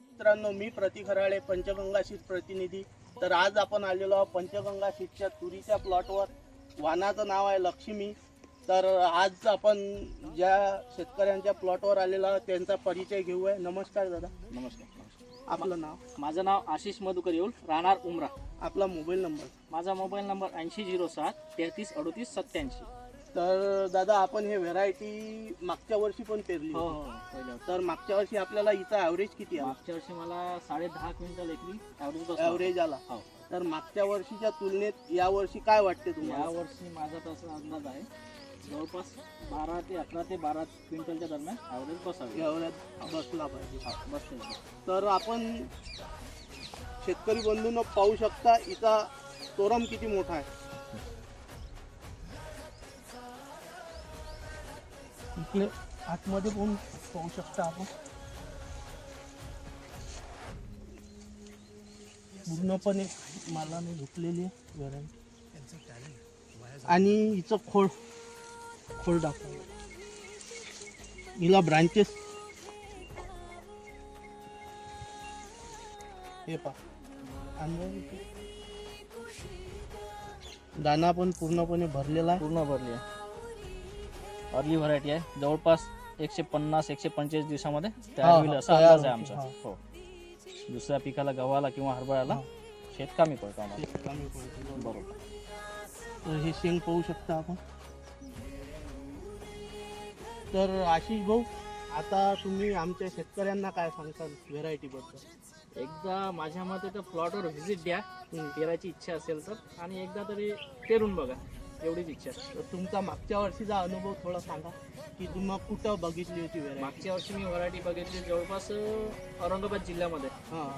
मित्रांनो, मी प्रतीक हराळे, पंचगंगा शीट प्रतिनिधी. तर आज आपण आलेलो आहोत पंचगंगा शीटच्या तुरीच्या प्लॉटवर. वाहनाचं नाव आहे लक्ष्मी. तर आज आपण ज्या शेतकऱ्यांच्या प्लॉटवर आलेलो आहोत त्यांचा परिचय घेऊया. नमस्कार दादा. नमस्कार. आपलं नाव? माझं नाव आशिष मधुकर येऊल, राहणार उमरा. आपला मोबाईल नंबर? माझा मोबाईल नंबर 8007 33 38 87. तर दादा, आपण हे व्हेरायटी मागच्या वर्षी पण पेरली हो होती. हो पहिल्या वर्षी. तर मागच्या वर्षी आपल्याला हिचा ॲव्हरेज किती आला? मागच्या वर्षी मला 10.5 क्विंटल एकरी ॲव्हरेज आला. हो. तर मागच्या वर्षीच्या तुलनेत या वर्षी काय वाटते तुम्हाला? या वर्षी माझा तसा अंदाज आहे जवळपास 12 ते 12 क्विंटलच्या दरम्यान ॲव्हरेज बसावी. एवढ्यात बसला पाहिजे. बसते. तर आपण शेतकरी बंधूंनो पाहू शकता, इथं तोरम किती मोठा आहे. इकडे आतमध्ये पण पाहू शकता आपण. पूर्णपणे मालाने झुकलेली आहे व्हरायटी. आणि हिचं खोड दाखव. हिला ब्रांचेस हे पहा. दाना पण पूर्णपणे भरलेला आहे. पूर्ण भरली आहे. अर्ली व्हरायटी आहे. जवळपास 150-145 दिवसामध्ये तयार होईल असा अंदाज आहे आमचा. हो. दुसऱ्या पिकाला, गव्हाला किंवा हरभऱ्याला शेत कमी पडतो आम्हाला. बरोबर. तर हे शेंग पाहू शकता आपण. तर आशिष भाऊ, आता तुम्ही आमच्या शेतकऱ्यांना काय सांगताल व्हेरायटी बद्दल? एकदा माझ्या मते तर प्लॉटवर व्हिजिट द्या, पेरायची इच्छा असेल तर, आणि एकदा तरी पेरून बघा, एवढीच इच्छा. तर तुमचा मागच्या वर्षीचा अनुभव थोडा सांगा, की तुम्ही कुठं बघितली होती व्हेरायटी? मागच्या वर्षी मी व्हरायटी बघितली जवळपास औरंगाबाद जिल्ह्यामध्ये. हां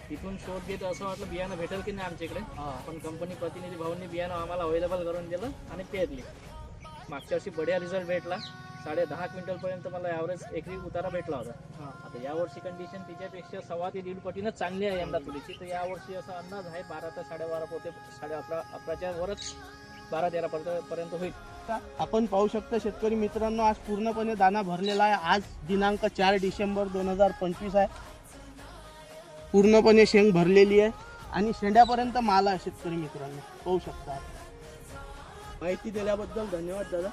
तिथून शोध घेत असं वाटलं बियाणं भेटेल की नाही आमच्याकडे. हां. पण कंपनी प्रतिनिधी भाऊंनी बियाणं आम्हाला अवेलेबल करून दिलं आणि पेरली. मागच्या वर्षी बढिया रिझल्ट भेटला. 10.5 क्विंटलपर्यंत मला ॲव्हरेज एकरी उतारा भेटला होता. हां. आता यावर्षी कंडिशन तिच्यापेक्षा 1.25 ते 1.5 पटीनं चांगली आहे यंदा तुरीची. तर यावर्षी असा अंदाज आहे 12 ते 12.5 पोते, 11.5च्या वरच 12-13 पर्यंत होईल. आपण पाहू शकता शेतकरी मित्रांनो, आज पूर्णपणे दाना भरलेला आहे. आज दिनांक 4 डिसेंबर 2025 आहे. पूर्णपणे शेंग भरलेली आहे आणि शेंड्यापर्यंत माल आहे शेतकरी मित्रांनो, पाहू शकता. माहिती दिल्याबद्दल धन्यवाद दादा.